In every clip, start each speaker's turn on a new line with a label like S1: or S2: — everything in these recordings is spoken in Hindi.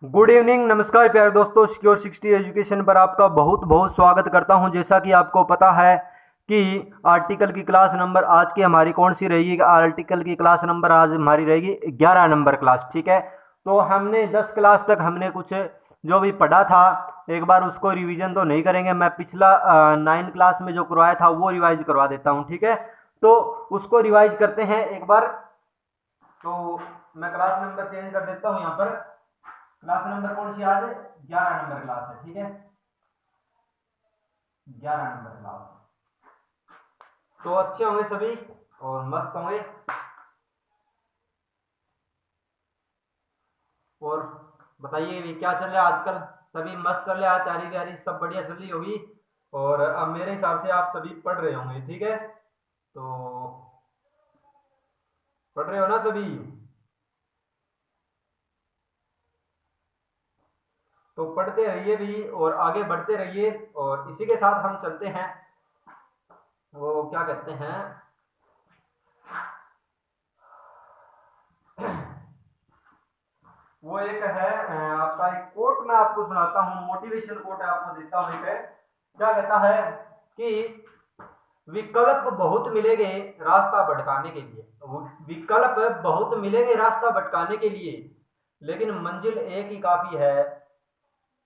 S1: गुड इवनिंग, नमस्कार प्यारे दोस्तों। सिक्योर 60 एजुकेशन पर आपका बहुत बहुत स्वागत करता हूं। जैसा कि आपको पता है कि आर्टिकल की क्लास नंबर आज की हमारी कौन सी रहेगी। आर्टिकल की क्लास नंबर आज हमारी रहेगी 11 नंबर क्लास। ठीक है, तो हमने 10 क्लास तक हमने कुछ जो भी पढ़ा था एक बार उसको रिवीजन तो नहीं करेंगे। मैं पिछला 9 क्लास में जो करवाया था वो रिवाइज करवा देता हूँ। ठीक है, तो उसको रिवाइज करते हैं एक बार। तो मैं क्लास नंबर चेंज कर देता हूँ यहाँ पर। क्लास नंबर कौन सी आज है? 11 नंबर क्लास है। ठीक है, 11 नंबर क्लास। तो अच्छे होंगे सभी और मस्त होंगे। और बताइए भी क्या चल रहा है आजकल। सभी मस्त चल रहा है, तैयारी व्यारी सब बढ़िया चल रही होगी। और अब मेरे हिसाब से आप सभी पढ़ रहे होंगे। ठीक है, तो पढ़ रहे हो ना सभी? तो पढ़ते रहिए भी और आगे बढ़ते रहिए। और इसी के साथ हम चलते हैं, वो क्या कहते हैं, वो एक है आपका एक कोट मैं आपको सुनाता हूँ, मोटिवेशन कोट आपको देता हूँ। एक है, क्या कहता है कि विकल्प बहुत मिलेंगे रास्ता भटकाने के लिए। विकल्प बहुत मिलेंगे रास्ता भटकाने के लिए, लेकिन मंजिल एक ही काफी है।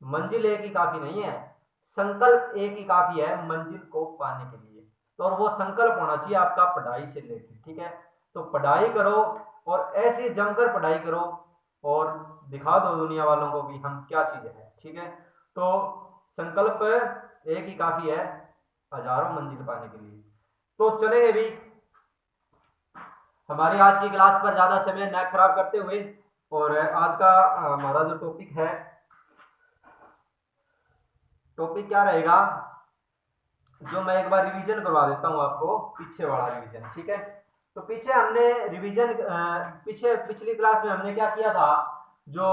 S1: मंजिल एक ही काफी नहीं है, संकल्प एक ही काफी है मंजिल को पाने के लिए। तो और वो संकल्प होना चाहिए आपका पढ़ाई से रिलेटेड। ठीक है, तो पढ़ाई करो और ऐसे जमकर पढ़ाई करो और दिखा दो दुनिया वालों को भी हम क्या चीज है। ठीक है, तो संकल्प एक ही काफी है हजारों मंजिल पाने के लिए। तो चलेंगे भी हमारी आज की क्लास पर ज्यादा समय न खराब करते हुए। और आज का हमारा जो टॉपिक है, टॉपिक क्या रहेगा, जो मैं एक बार रिवीजन करवा देता हूँ आपको, पीछे वाला रिवीजन। ठीक है, तो पीछे हमने रिवीजन पीछे पिछली क्लास में हमने क्या किया था, जो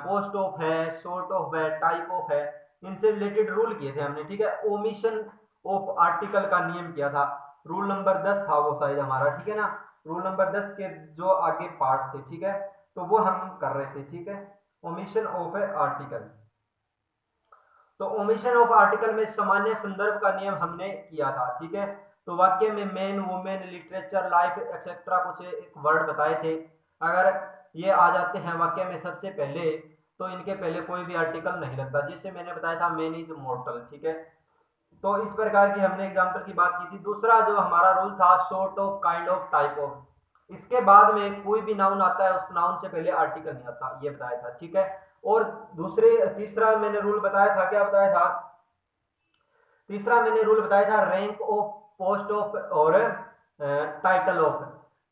S1: पोस्ट ऑफ है, शॉर्ट ऑफ है, टाइप ऑफ है, इनसे रिलेटेड रूल किए थे हमने। ठीक है, ओमिशन ऑफ आर्टिकल का नियम किया था। रूल नंबर 10 था वो शायद हमारा। ठीक है ना, रूल नंबर 10 के जो आगे पार्ट थे। ठीक है, तो वो हम कर रहे थे। ठीक है, ओमिशन ऑफ आर्टिकल। तो ओमिशन ऑफ आर्टिकल में सामान्य संदर्भ का नियम हमने किया था। ठीक है, तो वाक्य में man, women, literature, life etcetera कुछ एक वर्ड बताए थे। अगर ये आ जाते हैं वाक्य में सबसे पहले, तो इनके पहले कोई भी आर्टिकल नहीं लगता। जैसे मैंने बताया था मैन इज मॉर्टल। ठीक है, तो इस प्रकार की हमने एग्जाम्पल की बात की थी। दूसरा जो हमारा रूल था, short of, kind of, type of. इसके बाद में कोई भी नाउन आता है उस नाउन से पहले आर्टिकल नहीं आता, ये बताया था। ठीक है, और दूसरे तीसरा मैंने रूल बताया था, क्या बताया था, तीसरा मैंने रूल बताया था रैंक ऑफ, पोस्ट ऑफ और टाइटल ऑफ।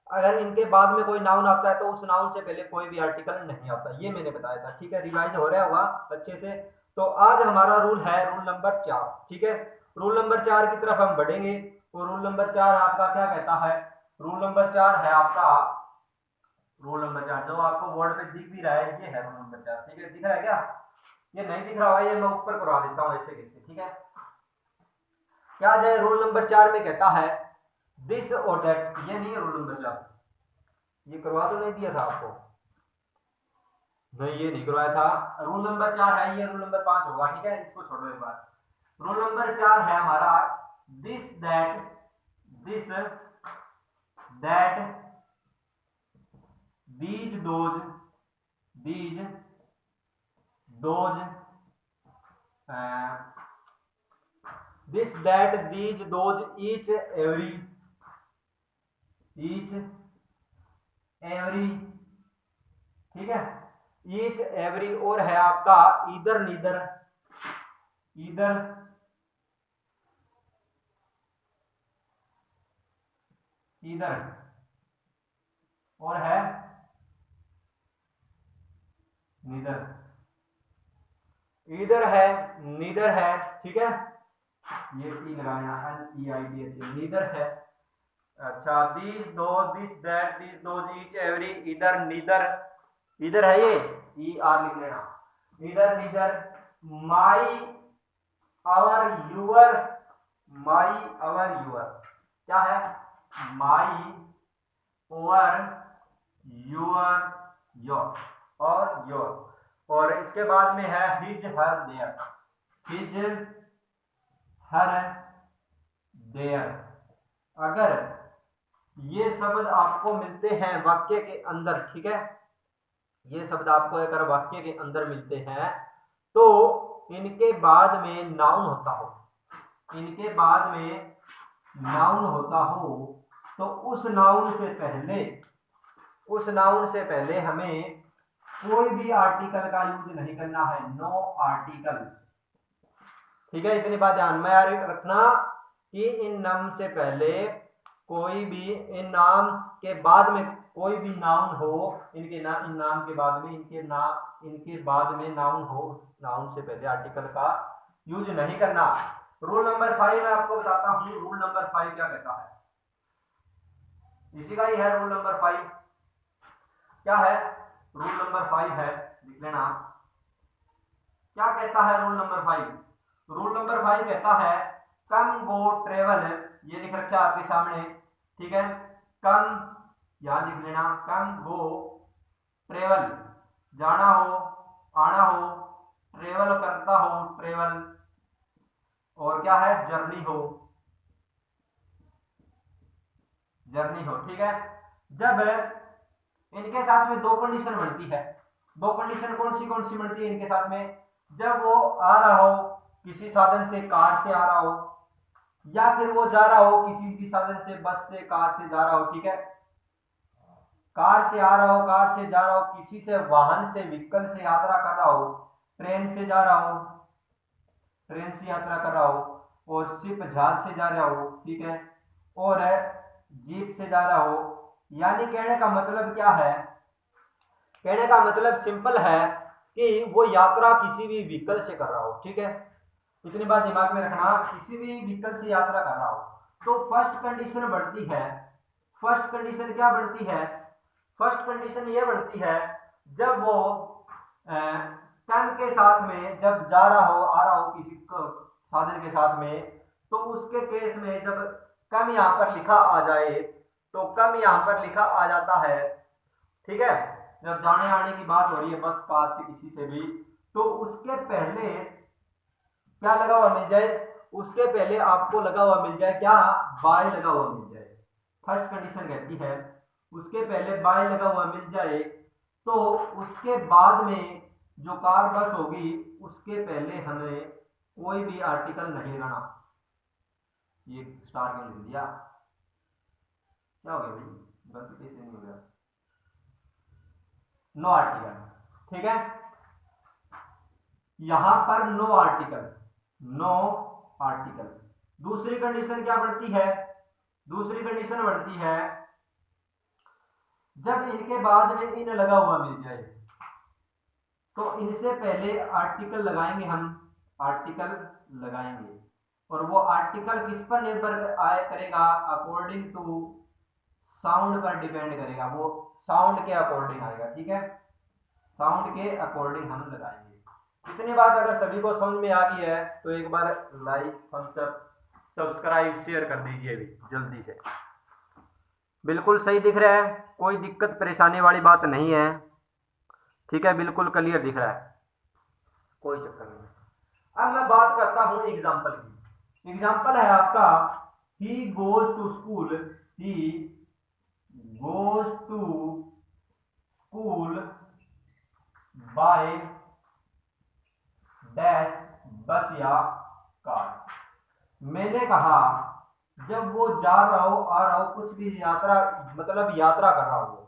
S1: अगर इनके बाद में कोई नाउन आता है तो उस नाउन से पहले कोई भी आर्टिकल नहीं आता, ये मैंने बताया था। ठीक है, रिवाइज हो रहा होगा अच्छे से। तो आज हमारा रूल है रूल नंबर 4। ठीक है, रूल नंबर 4 की तरफ हम बढ़ेंगे। और रूल नंबर 4 आपका क्या कहता है? रूल नंबर 4 है आपका, रूल नंबर 4 जो आपको बोर्ड पे दिख भी रहा है, ये है रूल नंबर 4। ठीक है, दिख रहा है क्या? ये नहीं दिख रहा है, ये मैं ऊपर करवा देता हूँ ऐसे कैसे। ठीक है, क्या जाए रूल नंबर 4 में कहता है दिस और दैट। ये नहीं है रूल नंबर 4, ये करवा तो नहीं दिया था आपको? नहीं, ये नहीं करवाया था। रूल नंबर 4 है, ये रूल नंबर 5 होगा। ठीक है, इसको छोड़ो एक बार। रूल नंबर 4 है हमारा this that, this that, these those, these those, this that, these those, each every, each every. ठीक है, ईच एवरी और है आपका इधर नीदर, इधर इधर और है नीदर, इधर है नीदर है। ठीक है, ये टी लगाना, N E I D H, neither है। अच्छा, this those, this that, this those, each every, इधर नीदर, इधर है ये ई आर लिख लेना, इधर neither, my, our, your, my, our, your. क्या है? माई, ओवर, योर, योर और योर। और इसके बाद में है his her their, his her their. अगर ये शब्द आपको मिलते हैं वाक्य के अंदर, ठीक है, ये शब्द आपको अगर वाक्य के अंदर मिलते हैं तो इनके बाद में नाउन होता हो, इनके बाद में नाउन होता हो तो उस नाउन से पहले हमें कोई भी आर्टिकल का यूज नहीं करना है, नो आर्टिकल। ठीक है, इतनी बात ध्यान में रखना कि इन नाम से पहले कोई भी, इन नाम के बाद में कोई भी नाउन हो, इन नाम के बाद में इनके बाद में नाउन हो, नाउन से पहले आर्टिकल का यूज नहीं करना। रूल नंबर 5 मैं आपको बताता हूँ, रूल नंबर 5 क्या कहता है, इसी का ही है रूल नंबर 5। क्या है रूल नंबर 5 है, लिख लेना। क्या कहता है रूल नंबर 5? रूल नंबर 5 कहता है कम गो ट्रेवल, ये लिख रखा है आपके सामने, ठीक है, कम, यहां लिख लेना, कम गो ट्रेवल, जाना हो, आना हो, ट्रेवल करता हो, ट्रेवल, और क्या है, जर्नी हो, जर्नी हो। ठीक है, जब इनके साथ में दो कंडीशन बनती है, दो कंडीशन कौन सी बनती है इनके साथ में? जब वो आ रहा हो किसी साधन से, कार से आ रहा हो, या फिर वो जा रहा हो किसी भी साधन से, बस से, कार से जा रहा हो, ठीक है, कार से आ रहा हो, कार से जा रहा हो, किसी से वाहन से, व्हीकल से यात्रा कर रहा हो, ट्रेन से जा रहा हो, ट्रेन से यात्रा कर रहा हो, और शिप, जहाज से जा रहा हो, ठीक है, और जीप से जा रहा हो। यानी कहने का मतलब क्या है? कहने का मतलब सिंपल है कि वो यात्रा किसी भी व्हीकल से कर रहा हो, ठीक है, इतनी बात दिमाग में रखना, किसी भी व्हीकल से यात्रा कर रहा हो। तो फर्स्ट कंडीशन बढ़ती है, फर्स्ट कंडीशन क्या बढ़ती है? फर्स्ट कंडीशन ये बढ़ती है जब वो कम के साथ में जब जा रहा हो, आ रहा हो किसी साधन के साथ में, तो उसके केस में जब कम यहाँ पर लिखा आ जाए, तो कम यहाँ पर लिखा आ जाता है, ठीक है, जब जाने आने की बात हो रही है बस, कार से, किसी से भी, तो उसके पहले क्या लगा हुआ मिल जाए? उसके पहले आपको लगा हुआ मिल जाए क्या? बाय लगा हुआ मिल जाए। फर्स्ट कंडीशन कहती है उसके पहले बाय लगा हुआ मिल जाए, तो उसके बाद में जो कार, बस होगी, उसके पहले हमें कोई भी आर्टिकल नहीं लगाना। ये स्टार क्यों लिख दिया? क्या हो गया भाई, गलती कैसे नहीं हो गया? नो आर्टिकल, ठीक है, यहां पर नो आर्टिकल, नो आर्टिकल। दूसरी कंडीशन क्या बढ़ती है? दूसरी कंडीशन बढ़ती है जब इनके बाद में इन लगा हुआ मिल जाए, तो इनसे पहले आर्टिकल लगाएंगे हम, आर्टिकल लगाएंगे, और वो आर्टिकल किस पर निर्भर आया करेगा? अकॉर्डिंग टू साउंड पर डिपेंड करेगा, वो साउंड के अकॉर्डिंग आएगा, ठीक है, साउंड के अकॉर्डिंग हम लगाएंगे। इतनी बात अगर सभी को समझ में आ गई है तो एक बार like, thumbs up, subscribe, share कर दीजिए भी जल्दी से। बिल्कुल सही दिख रहा है, कोई दिक्कत परेशानी वाली बात नहीं है, ठीक है, बिल्कुल क्लियर दिख रहा है, कोई चक्कर नहीं। अब मैं बात करता हूं एग्जाम्पल की। एग्जाम्पल है आपका he goes to school, he goes to school by dash, bus या कार। मैंने कहा जब वो जा रहा हो, आ रहा हो, कुछ भी यात्रा, मतलब यात्रा कर रहा हो,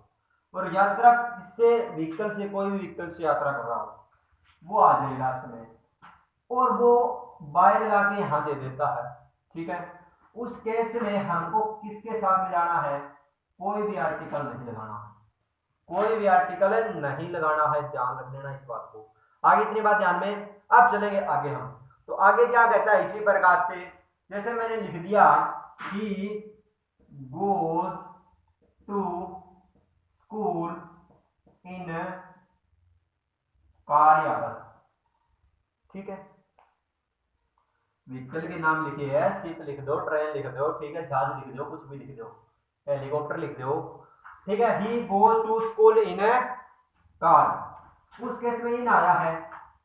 S1: और यात्रा किससे? व्हीकल से, कोई भी व्हीकल से यात्रा कर रहा हो, वो आ जाए लास्ट में, और वो बाय लगा के यहां दे देता है, ठीक है, उस केस में हमको किसके साथ मिलाना है? कोई भी आर्टिकल नहीं लगाना, कोई भी आर्टिकल नहीं लगाना है, ध्यान रख लेना इस बात को। आगे इतनी बात ध्यान में। अब चलेंगे आगे हम, तो आगे क्या कहता है? इसी प्रकार से जैसे मैंने लिख दिया he goes to school in car या बस, ठीक है, व्हीकल के नाम लिखे हैं, शिप लिख दो, ट्रेन लिख दो, ठीक है, जहाज लिख दो, कुछ भी लिख दो, हेलीकॉप्टर लिख दो, ठीक है। He goes to school in a car, उस केस में इन आया है,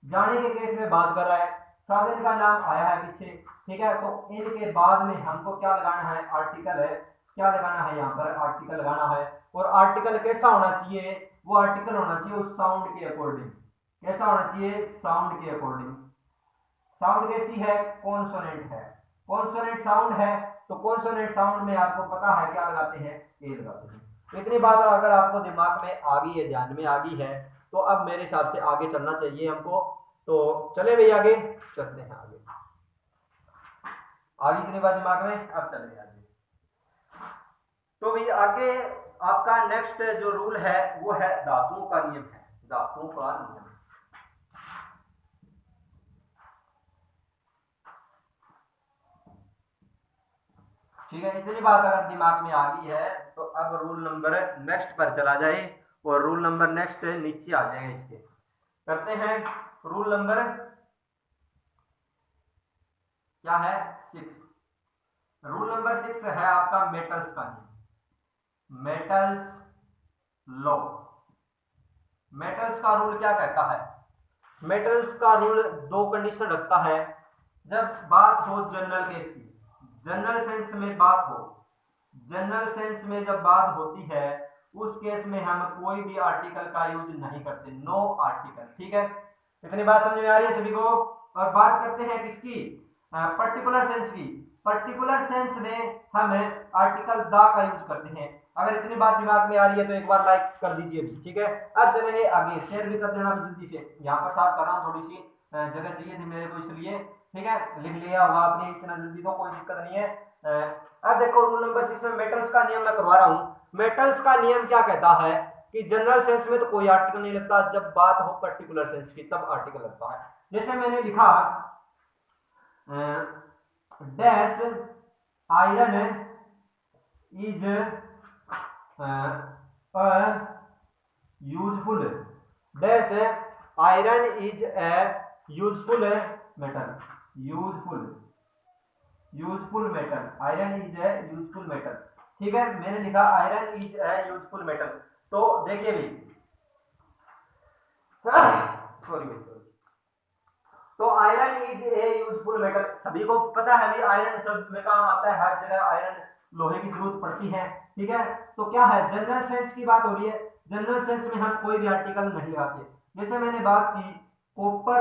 S1: जाने के केस में बात कर रहा है, साधन का नाम आया है पीछे, ठीक है। तो इन के बाद में हमको क्या लगाना है, आर्टिकल है, क्या लगाना है यहाँ पर, आर्टिकल लगाना है। और आर्टिकल कैसा होना चाहिए, वो आर्टिकल होना चाहिए उस साउंड के अकॉर्डिंग। कैसा होना चाहिए, साउंड के अकॉर्डिंग। साउंड कैसी है, कॉन्सोनेंट है, कॉन्सोनेंट साउंड है। तो कॉन्सोनेंट साउंड में आपको पता है क्या लगाते हैं, ए लगाते हैं। इतनी बात अगर आपको दिमाग में आ गई है, ध्यान में आ गई है, तो अब मेरे हिसाब से आगे चलना चाहिए हमको। तो चले भाई आगे चलते हैं, आगे आगे इतनी बात दिमाग में, अब चले आगे। तो भाई आगे आपका नेक्स्ट जो रूल है वो है धातुओं का नियम है, धातुओं का नियम। ठीक है, इतनी बात अगर दिमाग में आ गई है तो अब रूल नंबर नेक्स्ट पर चला जाए, और रूल नंबर नेक्स्ट नीचे आ जाएगा इसके। करते हैं रूल नंबर क्या है, 6। रूल नंबर 6 है आपका मेटल्स का नियम, मेटल्स लॉ। मेटल्स का रूल क्या कहता है, मेटल्स का रूल दो कंडीशन रखता है। जब बात हो जनरल केस की, जनरल सेंस में बात हो, जनरल सेंस में जब बात होती है उस केस में हम कोई भी आर्टिकल का यूज नहीं करते, नो आर्टिकल। ठीक है, इतनी बात समझ में आ रही है सभी को। और बात करते हैं किसकी, पर्टिकुलर सेंस की। पर्टिकुलर सेंस में हम आर्टिकल द का यूज करते हैं। अगर इतनी बात दिमाग में आ रही है तो एक बार लाइक कर दीजिए भी, ठीक है। अब चलेंगे आगे, शेयर भी कर देना जल्दी से। यहाँ पर साफ कर रहा हूँ, थोड़ी सी जगह चाहिए थी मेरे को इसलिए, ठीक है। लिख लिया होगा आपने इतना जल्दी तो कोई दिक्कत नहीं है। अब देखो रूल नंबर 6 में मेटल्स का नियम मैं करवा रहा हूँ। मेटल्स का नियम क्या कहता है कि जनरल सेंस में तो कोई आर्टिकल नहीं लगता, जब बात हो पर्टिकुलर सेंस की तब आर्टिकल लगता है। जैसे मैंने लिखा dash iron is useful, dash iron is a useful metal, useful metal, iron is a useful metal. ठीक है, मैंने लिखा iron is a useful metal. तो देखिए भी सॉरी, तो iron is a useful metal, सभी को पता है भी आयरन सब में काम आता है, हर जगह आयरन लोहे की जरूरत पड़ती है। ठीक है, तो क्या है, जनरल सेंस की बात हो रही है, जनरल सेंस में हम कोई भी आर्टिकल नहीं लगाते। जैसे मैंने बात की copper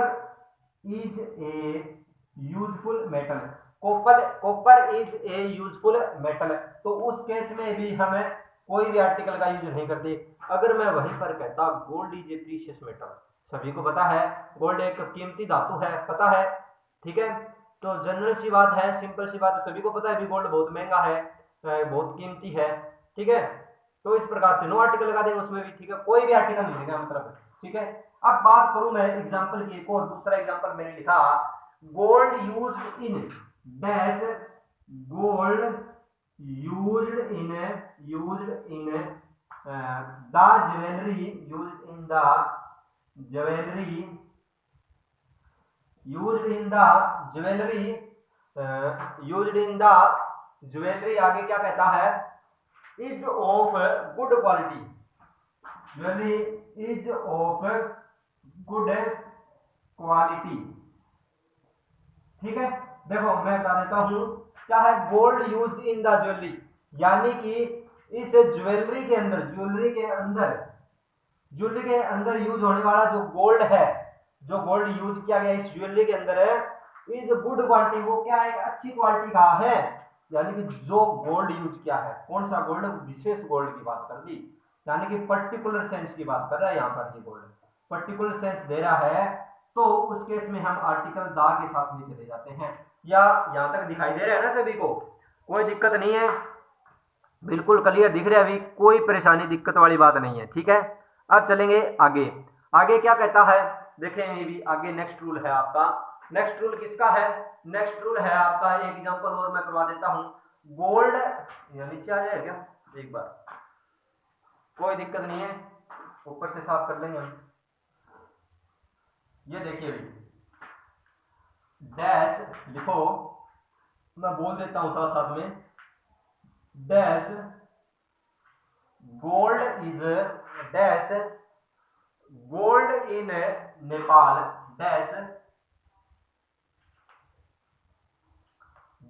S1: is a useful metal, copper is a useful metal, तो उस केस में भी हमें कोई भी आर्टिकल का यूज नहीं करते। अगर मैं वहीं पर कहता gold is a precious metal, सभी को पता है गोल्ड एक कीमती धातु है, पता है, ठीक है। तो जनरल सी बात है, सिंपल सी बात है, सभी को पता है भी गोल्ड बहुत महंगा है, बहुत कीमती है, ठीक है। तो इस प्रकार से नो आर्टिकल लगा देंगे उसमें भी, ठीक है, कोई भी आर्टिकल नहीं देगा मतलब, ठीक है। अब बात करूं मैं एग्जांपल की, एक और दूसरा एग्जांपल मैंने लिखा gold used in dash, gold used in the jewellery, used in the jewellery, used in the jewellery, used in the jewellery, आगे क्या कहता है, is of good quality, jewellery is of good quality. ठीक है, देखो मैं बता देता हूं क्या है, gold used in the jewellery, यानी कि इस ज्वेलरी के अंदर, ज्वेलरी के अंदर यूज होने वाला जो गोल्ड है, जो गोल्ड यूज किया गया इस ज्वेलरी के अंदर है, इज गुड क्वालिटी, वो क्या है, अच्छी क्वालिटी का है। यानी कि जो गोल्ड यूज किया है, कौन सा गोल्ड, विशेष गोल्ड की बात कर दी, यानी कि पर्टिकुलर सेंस की बात कर रहा है यहाँ पर, ये गोल्ड पर्टिकुलर सेंस दे रहा है, तो उस केस में हम आर्टिकल दा के साथ में चले जाते हैं। या यहाँ तक दिखाई दे रहा है ना सभी को, कोई दिक्कत नहीं है, बिल्कुल क्लियर दिख रहा है अभी, कोई परेशानी दिक्कत वाली बात नहीं है, ठीक है। अब चलेंगे आगे, आगे क्या कहता है देखेंगे भी, आगे नेक्स्ट रूल है आपका, नेक्स्ट रूल किसका है, नेक्स्ट रूल है आपका, एक एग्जांपल और मैं करवा देता हूं, गोल्ड, नीचे आ जाए क्या एक बार, कोई दिक्कत नहीं है, ऊपर से साफ कर लेंगे हम। ये देखिए भाई, डैश लिखो, मैं बोल देता हूं साथ साथ में, dash gold is, dash gold in Nepal dash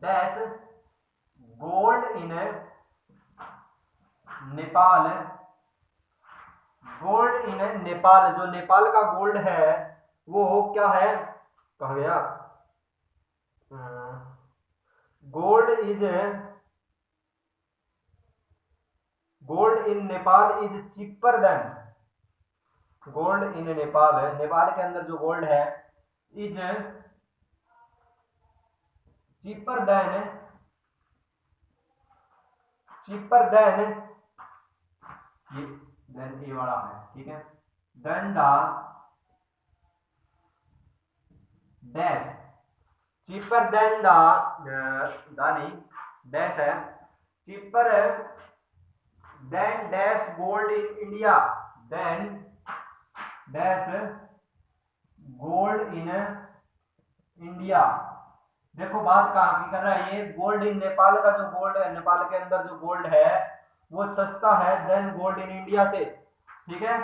S1: dash gold in Nepal, gold in Nepal, जो नेपाल का गोल्ड है वो क्या है, कहा गया gold in Nepal is cheaper than, gold in Nepal है, नेपाल के अंदर जो गोल्ड है इज चीपर देन ये देन ए वाला है, ठीक है, than the dash, cheaper than the नहीं डैश है, cheaper than dash gold in India, than dash gold in India. देखो बात कहाँ की कर रहा है ये, गोल्ड इन नेपाल का जो गोल्ड है, नेपाल के अंदर जो गोल्ड है वो सस्ता है देन गोल्ड इन इंडिया से, ठीक है।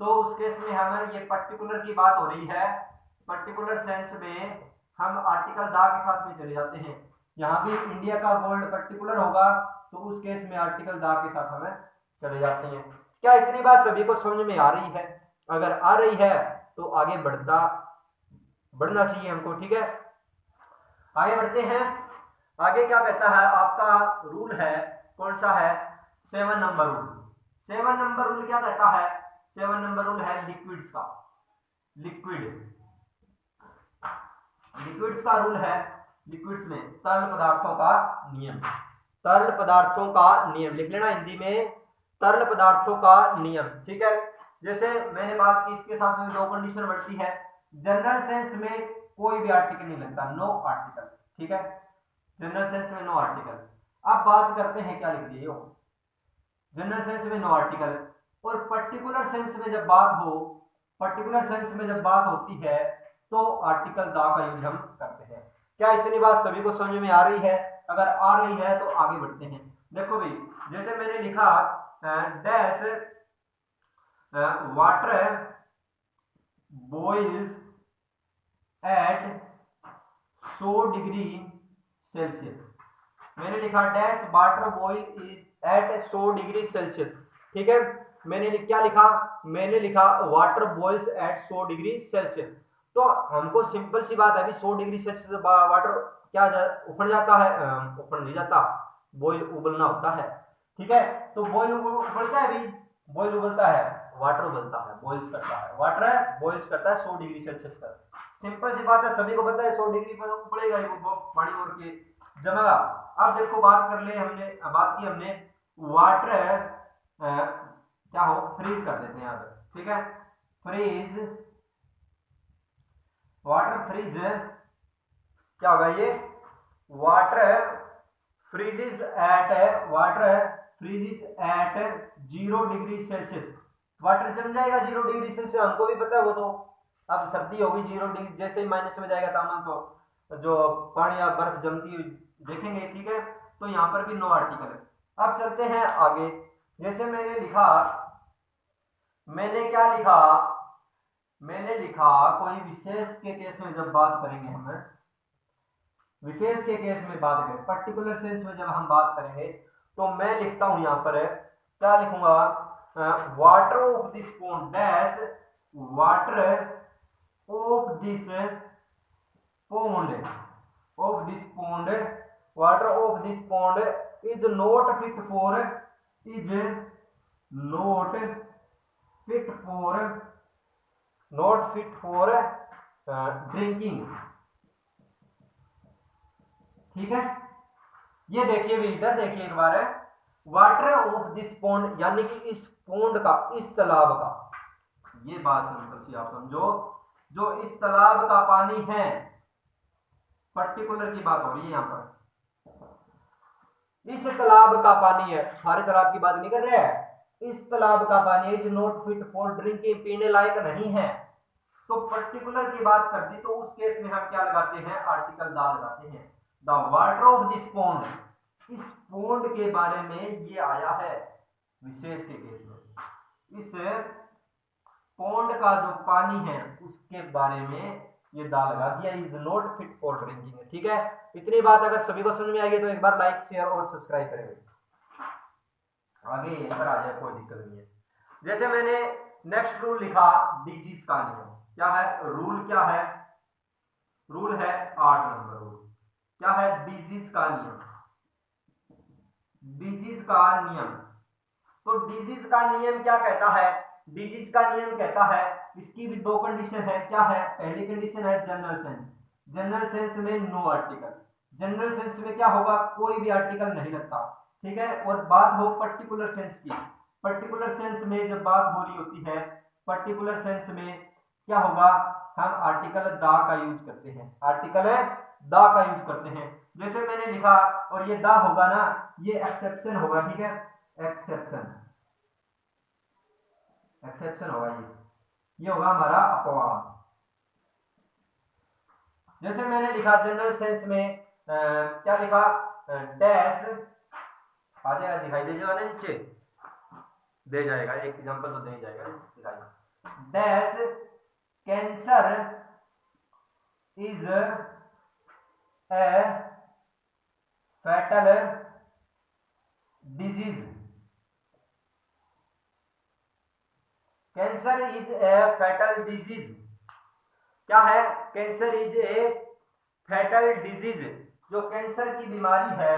S1: तो उस केस में हमें ये पर्टिकुलर की बात हो रही है, पर्टिकुलर सेंस में हम आर्टिकल दा के साथ में चले जाते हैं, यहाँ भी इंडिया का गोल्ड पर्टिकुलर होगा तो उस केस में आर्टिकल दा के साथ हमें चले जाते हैं। क्या इतनी बात सभी को समझ में आ रही है? अगर आ रही है तो आगे बढ़ना चाहिए हमको, ठीक है। आगे बढ़ते हैं, आगे क्या कहता है आपका रूल है, कौन सा है, 7 नंबर रूल। 7 नंबर रूल क्या कहता है, 7 नंबर रूल है लिक्विड्स का, लिक्विड्स का रूल है, लिक्विड्स में तरल पदार्थों का नियम, तरल पदार्थों का नियम लिख लेना हिंदी में, तरल पदार्थों का नियम, ठीक है। जैसे मैंने बात की इसके साथ में 2 कंडीशन बढ़ती है, जनरल सेंस में कोई भी आर्टिकल नहीं लगता, नो आर्टिकल, ठीक है, जनरल सेंस में नो आर्टिकल। अब बात करते हैं क्या लिख दिए हो, जनरल सेंस में नो आर्टिकल, और पर्टिकुलर सेंस में जब बात हो, पर्टिकुलर सेंस में जब बात होती है तो आर्टिकल दा का यूज हम करते हैं। क्या इतनी बात सभी को समझ में आ रही है? अगर आ रही है तो आगे बढ़ते हैं। देखो भाई, जैसे मैंने लिखा dash water boils at 100 degree Celsius, मैंने लिखा dash water boil at 100 degree Celsius, ठीक है। मैंने क्या लिखा, मैंने लिखा water boils at 100 degree Celsius. तो हमको सिंपल सी बात है, अभी 100 डिग्री सेल्सियस वाटर क्या उबल जाता है, ऊपर नहीं जाता, बॉइल उबलना होता है, ठीक है। तो बॉइल उबलता है, अभी बॉइल उबलता है, वाटर उबलता है, बॉइल्स करता है, वाटर बॉइल्स करता है 100 डिग्री सेल्सियस पर। सिंपल सी बात है, सभी को पता है 100 डिग्री पर उबलेगा वो पानी और के जमेगा। अब देखो बात कर ले, हमने बात की हमने वाटर क्या हो, फ्रीज कर देते हैं यहाँ पे, ठीक है, फ्रीज, वाटर फ्रीज क्या होगा ये, water freezes at, water freezes at 0 degree Celsius, water जम जाएगा 0 डिग्री सेल्सियस, हमको भी पता है वो तो। अब सर्दी होगी 0 डिग्री, जैसे ही माइनस में जाएगा तापमान तो जो पानी या बर्फ जमती हुई देखेंगे, ठीक है। तो यहाँ पर भी नो आर्टिकल है। अब चलते हैं आगे, जैसे मैंने लिखा, मैंने क्या लिखा, मैंने लिखा कोई विशेष के केस में जब बात करेंगे, हम विशेष के केस में बात करें, पर्टिकुलर सेंस में जब हम बात करेंगे तो मैं लिखता हूं यहाँ पर, क्या लिखूंगा, water of this pond dash, water of this pond, of this pond, water of this pond is not fit for, is not fit for, not fit for drinking, ठीक है। ये देखिए भी, इधर देखिए एक बार, वाटर ऑफ दिस पॉन्ड यानी कि इस पॉन्ड का, इस तालाब का, ये बात सिंपल सी आप समझो, जो इस तालाब का पानी है, पर्टिकुलर की बात हो रही है यहाँ पर, इस तालाब का पानी है, सारे तालाब की बात नहीं कर रहे हैं, इस तालाब का पानी is not fit for drinking, पीने लायक नहीं है। तो पर्टिकुलर की बात कर दी तो उस केस में हम क्या लगाते हैं, आर्टिकल दा लगाते हैं, the water of this pond, इस पॉन्ड के बारे में ये आया है विशेष के केस में, इस पौंड का जो पानी है उसके बारे में ये दा लगा दिया, is not fit for drinking. ठीक है, इतनी बात अगर सभी को समझ में आएगी तो एक बार लाइक शेयर और सब्सक्राइब करेंगे, आगे यहीं पर आ जाए, कोई दिक्कत नहीं है। जैसे मैंने नेक्स्ट रूल लिखा, डिजीज का नियम क्या है, रूल क्या है, रूल है 8 नंबर रूल, क्या है, डिजीज का नियम, डिजीज का नियम। तो डिजीज का नियम क्या कहता है, डिजीज का नियम कहता है, इसकी भी दो कंडीशन है, क्या है, पहली कंडीशन है जनरल सेंस, जनरल सेंस में नो आर्टिकल, जनरल सेंस में क्या होगा, कोई भी आर्टिकल नहीं लगता, ठीक है। और बात हो पर्टिकुलर सेंस की, पर्टिकुलर सेंस में जब बात हो रही होती है, पर्टिकुलर सेंस में क्या होगा, हम आर्टिकल दा का यूज करते हैं, आर्टिकल दा का यूज करते हैं। जैसे मैंने लिखा, और ये दा होगा ना, ये एक्सेप्शन होगा, ठीक है, एक्सेप्शन, एक्सेप्शन होगा, ये होगा हमारा अपवाद। जैसे मैंने लिखा जनरल सेंस में क्या लिखा, डैश आ जाएगा, दिखाई दे जाएगा ना नीचे, दे जाएगा, एक एग्जांपल तो दे जाएगा, दिखाई, dash cancer is a fatal disease, cancer is a fatal disease, क्या है, cancer is a fatal disease, जो कैंसर की बीमारी है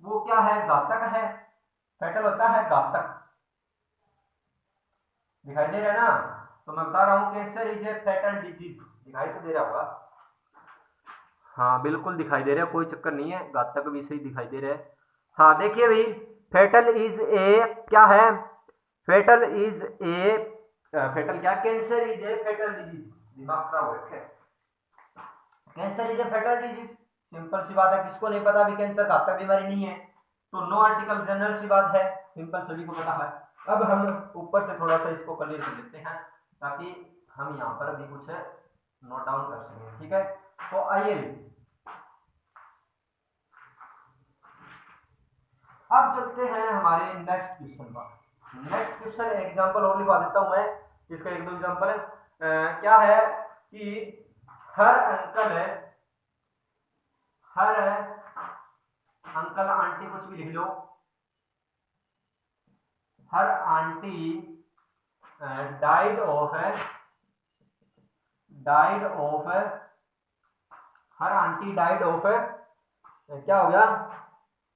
S1: वो क्या है, घातक है, फैटल होता है घातक, दिखाई दे रहा है ना, तो मैं बता रहा हूं cancer is a fatal disease, दिखाई तो दे रहा होगा, हाँ बिल्कुल दिखाई दे रहा है, कोई चक्कर नहीं है, घातक भी सही दिखाई दे रहा है। हाँ देखिए भाई, फैटल इज ए क्या है, फैटल इज ए, फैटल क्या, cancer is a fatal disease, दिमाग खराब हो रखा है, cancer is a fatal disease, simple सी बात है, किसको नहीं पता भी कैंसर घातक बीमारी नहीं है, तो नो आर्टिकल, जनरल सी बात है, सिंपल, सभी को पता है। अब हम ऊपर से थोड़ा सा इसको क्लियर कर लेते हैं ताकि हम यहाँ पर भी कुछ नोट डाउन कर सकें, ठीक है। तो आइए अब चलते हैं हमारे नेक्स्ट क्वेश्चन पर। नेक्स्ट क्वेश्चन एग्जांपल और लिखवा देता हूं मैं, इसका एक दो एग्जांपल है, क्या है कि हर अंकल है, हर अंकल आंटी कुछ भी लिख लो, her aunty died of, died of, her aunty died of, क्या हो गया,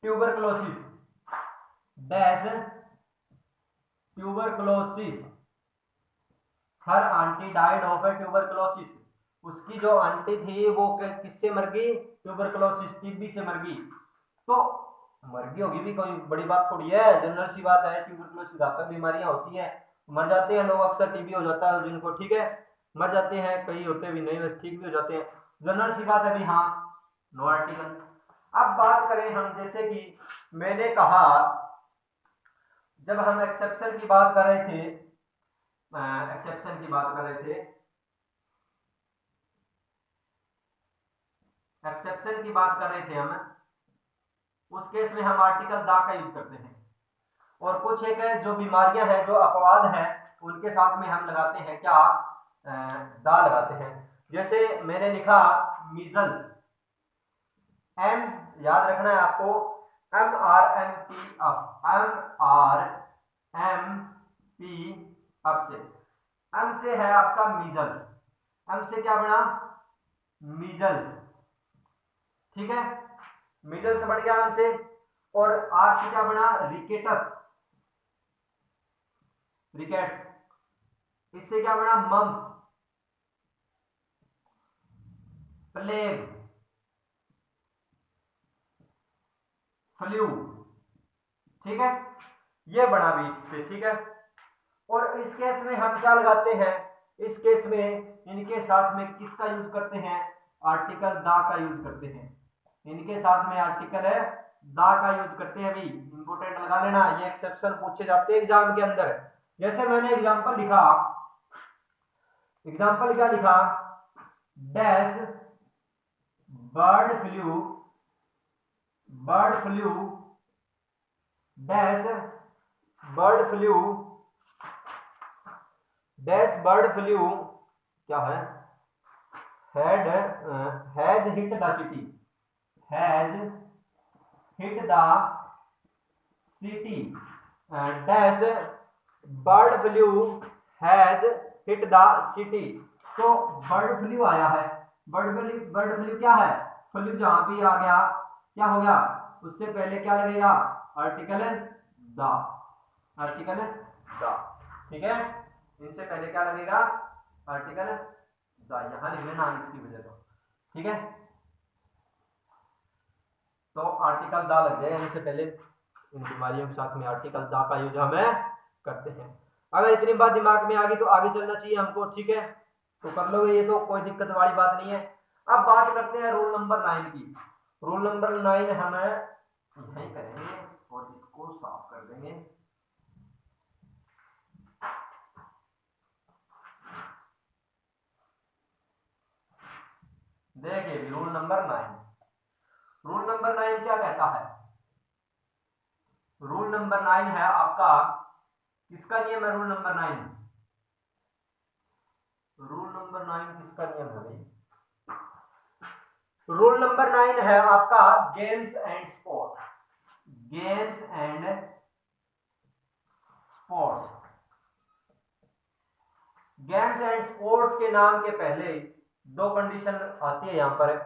S1: tuberculosis, dash tuberculosis, her aunty died of tuberculosis, उसकी जो आंटी थी वो किससे मर गई, ट्यूबरक्लोसिस, टीबी से मर गई। तो मर गई होगी भी कोई बड़ी बात थोड़ी है, जनरल सी बात है, ट्यूबरक्लोसिस घातक बीमारियां होती हैं, मर जाते हैं लोग अक्सर, टीबी हो जाता है जिनको, ठीक है, मर जाते हैं, कई होते भी नहीं, ठीक भी हो जाते हैं, जनरल सी बात है भी, हाँ नो आर्टिकल। अब बात करें हम, जैसे कि मैंने कहा जब हम एक्सेप्शन की बात कर रहे थे, एक्सेप्शन की बात कर रहे थे, एक्सेप्शन की बात कर रहे थे हम, उस केस में हम आर्टिकल दा का यूज करते हैं, और कुछ एक जो बीमारियां हैं, जो अपवाद हैं, उनके साथ में हम लगाते हैं क्या, दा लगाते हैं। जैसे मैंने लिखा मीजल्स, एम याद रखना है आपको, M R M P up, M R M P up से, एम से है आपका मीजल्स, एम से क्या बना, मीजल्स, ठीक है, मीजल्स बढ़ गया एम से, और आर से क्या बना, रिकेटस, रिकेट्स, इससे क्या बना, मम्स, प्लेग, फ्लू, ठीक है, ये बना भी से, ठीक है। और इस केस में हम क्या लगाते हैं, इस केस में इनके साथ में किसका यूज करते हैं, आर्टिकल दा का यूज करते हैं, इनके साथ में आर्टिकल है दा का यूज करते हैं, भाई इंपोर्टेंट लगा लेना, ये एक्सेप्शन पूछे जाते हैं एग्जाम के अंदर। जैसे मैंने एग्जांपल लिखा, एग्जांपल क्या लिखा, dash bird flu, bird flu, dash bird flu dash bird flu क्या है, had has hit the city, has hit the city, dash bird flu has hit the city. तो बर्ड फ्लू आया है, बर्ड फ्लू क्या है, फ्लू जहां भी आ गया क्या हो गया, उससे पहले क्या लगेगा, आर्टिकल द, आर्टिकल द, ठीक है, इनसे पहले क्या लगेगा, आर्टिकल द, यहां लिख लेना इसकी वजह से, ठीक है, तो आर्टिकल द लग जाएगा इनसे पहले, इन बीमारियों के साथ में आर्टिकल द का यूज हमें करते हैं। अगर इतनी बात दिमाग में आ गई तो आगे चलना चाहिए हमको, ठीक है, तो कर लोगे, ये तो कोई दिक्कत वाली बात नहीं है। अब बात करते हैं रूल नंबर 9 की। रूल नंबर 9 हमें यही करेंगे और इसको साफ कर देंगे। देखिए रूल नंबर 9, रूल नंबर 9 क्या कहता है, रूल नंबर 9 है आपका, किसका नियम है रूल नंबर 9, रूल नंबर 9 किसका नियम है भाई, रूल नंबर 9 है आपका games and sports, games and sports. Games and sports के नाम के पहले दो कंडीशन आती है यहां पर।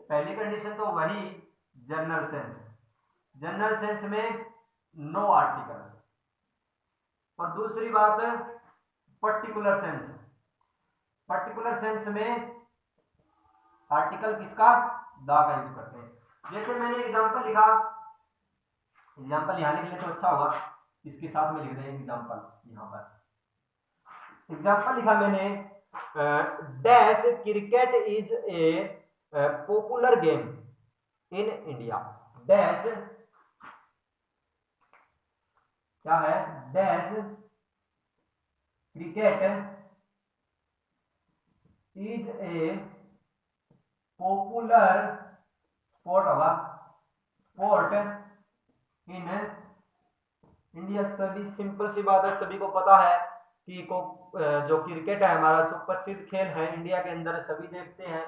S1: पहली कंडीशन तो वही जनरल सेंस, जनरल सेंस में नो आर्टिकल, और दूसरी बात पर्टिकुलर सेंस, पर्टिकुलर सेंस में आर्टिकल किसका, द का यूज करते हैं। जैसे मैंने एग्जांपल लिखा, एग्जांपल यहां लिख ले तो अच्छा होगा, इसके साथ में लिख दें एग्जांपल, यहां पर एग्जांपल लिखा मैंने, dash cricket is a popular game in India, dash क्या है, dash cricket is a popular sport होगा, स्पोर्ट इन इंडिया। सभी सिंपल सी बात है, सभी को पता है कि जो क्रिकेट है हमारा सुप्रसिद्ध खेल है इंडिया के अंदर, सभी देखते हैं,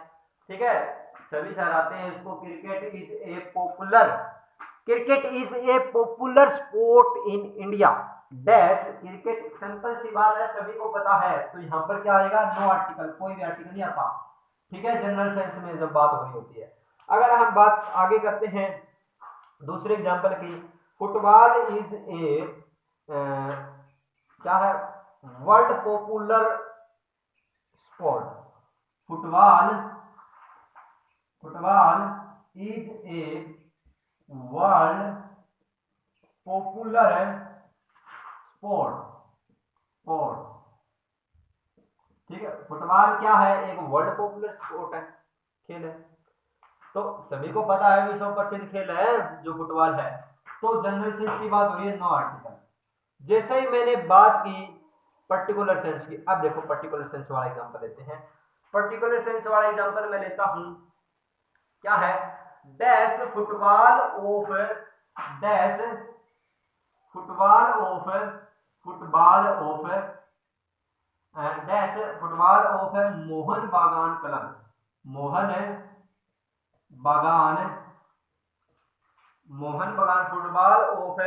S1: ठीक है, सभी ठहराते हैं इसको, cricket is a popular, cricket is a popular sport in India, dash cricket, simple सी बात है, सभी को पता है, तो यहाँ पर क्या आएगा, नो आर्टिकल, कोई भी आर्टिकल नहीं आता, ठीक है, जनरल सेंस में जब बात हो रही होती है। अगर हम बात आगे करते हैं दूसरे एग्जांपल की, फुटबॉल इज ए क्या है, world popular sport, football, football is a world popular sport, sport, ठीक है, फुटबॉल क्या है, एक वर्ल्ड पॉपुलर स्पोर्ट है, खेल है, तो सभी को पता है विश्व प्रसिद्ध खेल है जो फुटबॉल है, तो जनरल सेंस की बात हो रही है, नो आर्टिकल। जैसे ही मैंने बात की पर्टिकुलर सेंस की, अब देखो पर्टिकुलर सेंस वाला एग्जांपल लेते हैं, पर्टिकुलर सेंस वाला एग्जांपल मैं लेता हूं, क्या है, dash football of, dash football of, football of, dash football of Mohan बागान क्लब, मोहन बागान, मोहन बागान, फुटबॉल ऑफ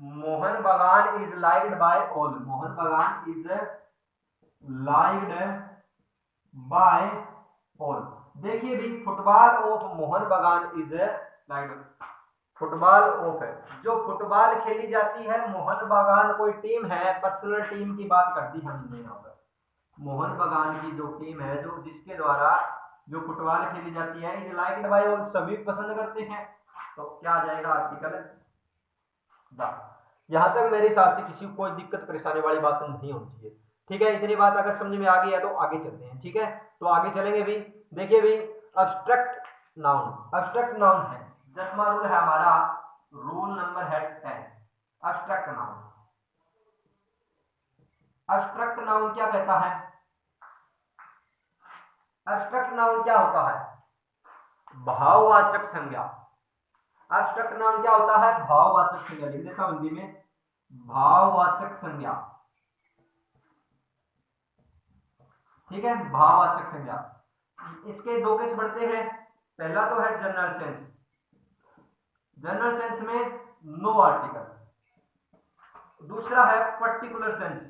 S1: मोहन बागान is liked by all, Mohan बागान इज लाइक्ड बाय ऑल। देखिए भी फुटबॉल ऑफ मोहन बागान इज लाइक्ड, फुटबॉल ऑफ है, जो फुटबॉल खेली जाती है मोहन बागान, कोई टीम है, पर्सनल टीम की बात कर दी हमने यहाँ पर, मोहन बागान की जो टीम है, जो जिसके द्वारा जो फुटबॉल खेली जाती है, इज लाइक्ड बाय ऑल, सभी पसंद करते हैं, तो क्या आ जाएगा, आर्टिकल द। यहां तक मेरे हिसाब से किसी को कोई दिक्कत परेशानी वाली बात नहीं होनी चाहिए, ठीक है, इतनी बात अगर समझ में आ गई है तो आगे चलते हैं, ठीक है, तो आगे चलेंगे भी। देखिए भी अब्स्ट्रक्ट नाउन, अब्स्ट्रक्ट नाउन है, 10वां रूल है हमारा, रूल नंबर है 10, अब्स्ट्रक्ट नाउन। अब्स्ट्रक्ट नाउन क्या कहता है, अब्स्ट्रक्ट नाउन क्या होता है, भाववाचक संज्ञा, एब्स्ट्रैक्ट नाउन क्या होता है, भाववाचक संज्ञा, लिख देता हूं हिंदी में, भाववाचक संज्ञा, ठीक है, भाववाचक संज्ञा। इसके दो केस बढ़ते हैं। पहला तो है जनरल सेंस। जनरल सेंस में नो आर्टिकल। दूसरा है पर्टिकुलर सेंस।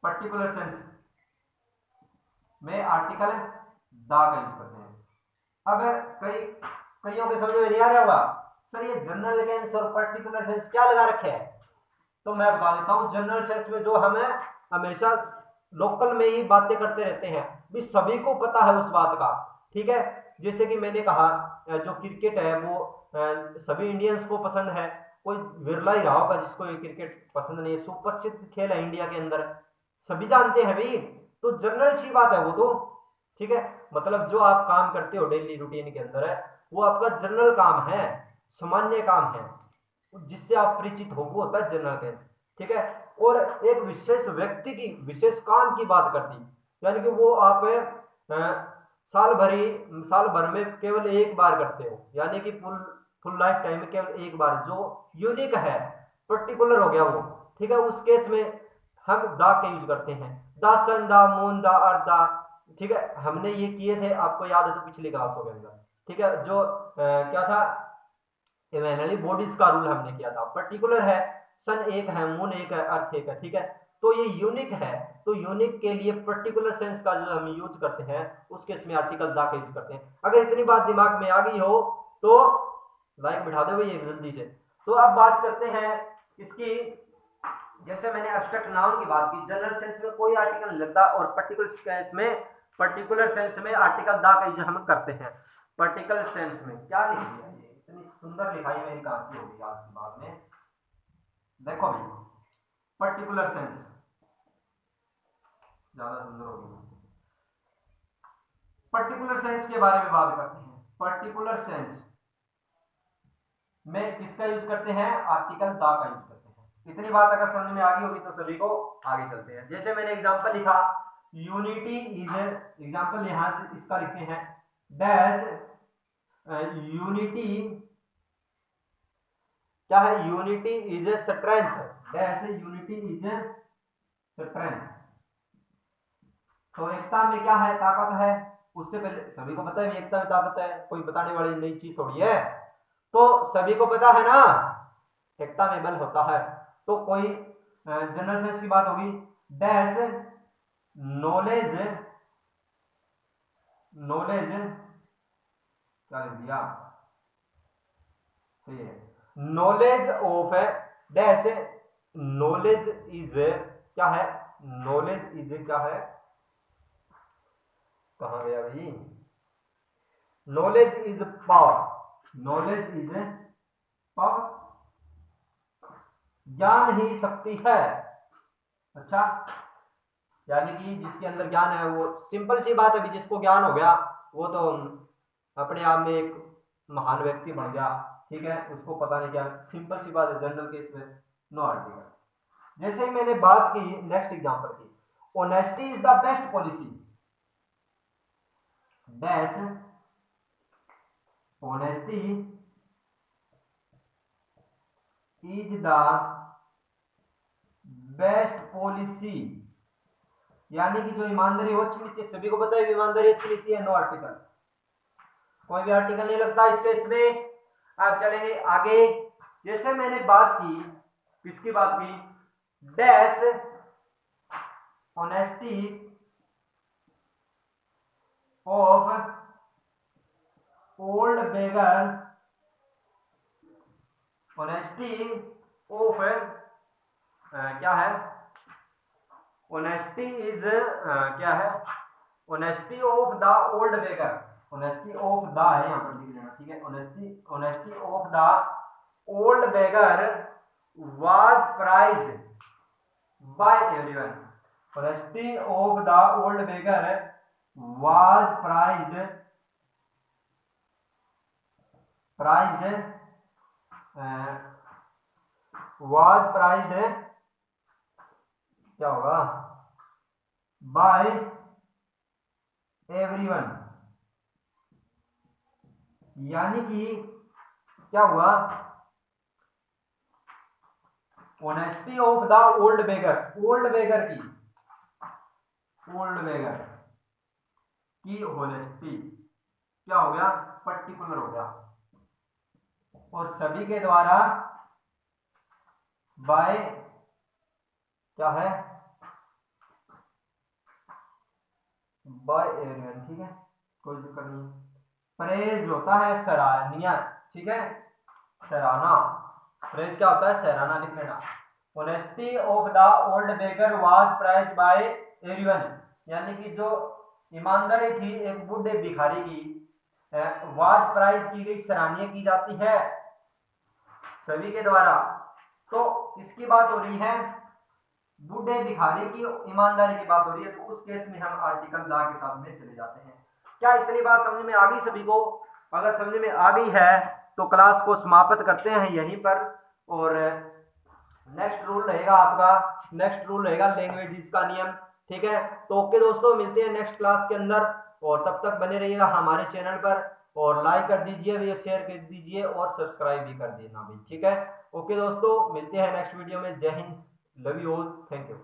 S1: पर्टिकुलर सेंस में आर्टिकल दा का यूज करते हैं। अब कईयों के समझ में नहीं आ रहा होगा, सर ये जनरल सेंस और पर्टिकुलर सेंस क्या लगा रखे है। तो मैं बता देता हूं, जनरल सेंस में जो हमें हमेशा लोकल में ही बातें करते रहते हैं, भी सभी को पता है उस बात का। ठीक है, जैसे कि मैंने कहा जो क्रिकेट है वो सभी इंडियंस को पसंद है, कोई विरला ही रहा होगा जिसको ये क्रिकेट पसंद नहीं है। सुप्रसिद्ध खेल है इंडिया के अंदर, सभी जानते हैं भाई, तो जनरल सी बात है वो तो। ठीक है, मतलब जो आप काम करते हो डेली रूटीन के अंदर है, वो आपका जनरल काम है, सामान्य काम है, जिससे आप परिचित हो, वो होता है जनरल सेंस। ठीक है, और एक विशेष व्यक्ति की विशेष काम की बात करती, यानी कि वो आप साल भर में केवल एक बार करते हो, यानी कि फुल लाइफ टाइम में केवल एक बार, जो यूनिक है, पर्टिकुलर हो गया वो। ठीक है, उस केस में हम दा का यूज करते हैं, दा सन, दा मून, दा अर्थ, दा। ठीक है, हमने ये किए थे, आपको याद है तो पिछली क्लासों के अंदर। ठीक है, जो क्या था, इवेंटली बॉडीज का रूल हमने किया था। पर्टिकुलर है, सन एक है, मून एक है, अर्थ एक है। ठीक है, तो ये यूनिक है, तो यूनिक के लिए पर्टिकुलर सेंस का जो हम यूज करते हैं, उस केस में आर्टिकल दा का यूज करते हैं। अगर इतनी बात दिमाग में आ गई हो तो लाइक बिठा दो भैया जल्दी से। तो अब बात करते हैं इसकी, जैसे मैंने एब्स्ट्रैक्ट नाउन की बात की, जनरल सेंस में कोई आर्टिकल नहीं लगता, और पर्टिकुलर सेंस में आर्टिकल दा का यूज हम करते हैं। पर्टिकुलर सेंस में क्या लिख दिया, ये इतनी सुंदर लिखाई मेरी कहां से होगी आज की बात में। देखो भाई, पर्टिकुलर सेंस ज्यादा सुंदर होगी। पर्टिकुलर सेंस के बारे में बात करते हैं। पर्टिकुलर सेंस में किसका यूज करते हैं, आर्टिकल दा का यूज करते हैं। इतनी बात अगर समझ में आ गई होगी तो सभी को आगे चलते हैं। जैसे मैंने एग्जांपल लिखा, यूनिटी इज, एग्जांपल यहां से इसका लिखते हैं, डैश यूनिटी क्या है, unity is a strength, dash unity is a strength. तो एकता में क्या है, ताकत है। उससे पहले सभी को पता है एकता में ताकत है, कोई बताने वाली नई चीज थोड़ी है, तो सभी को पता है ना, एकता में बल होता है। तो कोई जनरल सेंस की बात होगी, डैश नॉलेज, नॉलेज क्या लिख दिया, सही है, knowledge of dash, knowledge is क्या है, नॉलेज इज क्या है, कहां गया भाई, knowledge is power, knowledge is power, ज्ञान ही शक्ति है। अच्छा, यानी कि जिसके अंदर ज्ञान है वो, सिंपल सी बात है, जिसको ज्ञान हो गया वो तो अपने आप में एक महान व्यक्ति बन गया। ठीक है, उसको पता नहीं क्या, सिंपल सी बात है। जनरल केस में नो आर्टिकल। जैसे ही मैंने बात की नेक्स्ट एग्जांपल की, honesty is the best policy, dash honesty is the best policy, यानी कि जो ईमानदारी वो अच्छी नीति है, सभी को पता है ईमानदारी अच्छी नीति है। नो आर्टिकल, कोई भी आर्टिकल नहीं लगता इस केस में। अब चलेंगे आगे। जैसे मैंने बात की, किसकी बात की, dash honesty of old beggar, honesty of क्या है, ऑनेस्टी इज क्या है, honesty of the old beggar, honesty of the है यहां पर लिख लेना। ठीक है, honesty of the old beggar was prized by everyone, honesty of the old beggar was prized क्या होगा, बाय एवरीवन, यानी कि क्या हुआ, honesty of the old beggar, old beggar की ओल्ड वेगर की ऑनेस्टी क्या हो गया, पर्टिकुलर हो गया, और सभी के द्वारा बाय क्या है, बाय एरियन, ठीक है, कोई दिक्कत नहीं। प्रेज होता है सराहनीय, ठीक है, सराहना, प्रेज क्या होता है, सराहना लिख लेना। Honesty of the old beggar was prized by everyone, यानी कि जो ईमानदारी थी एक बूढ़े भिखारी की वाज प्राइज की गई, सराहनीय की जाती है सभी के द्वारा। तो किसकी बात हो रही है, बूढ़े भिखारी की ईमानदारी की बात हो रही है, तो उस केस में हम आर्टिकल दा के साथ में चले जाते हैं। क्या इतनी बात समझ में आ गई सभी को? अगर समझ में आ गई है तो क्लास को समाप्त करते हैं यहीं पर, और नेक्स्ट रूल रहेगा आपका, नेक्स्ट रूल रहेगा लैंग्वेजेस का नियम, ठीक है। तो ओके दोस्तों, मिलते हैं नेक्स्ट क्लास के अंदर, और तब तक बने रहिएगा हमारे चैनल पर, और लाइक कर दीजिए, शेयर कर दीजिए और सब्सक्राइब भी कर देना भाई, ठीक है। ओके दोस्तों, मिलते हैं नेक्स्ट वीडियो में। जय Hind, love you all, thank you.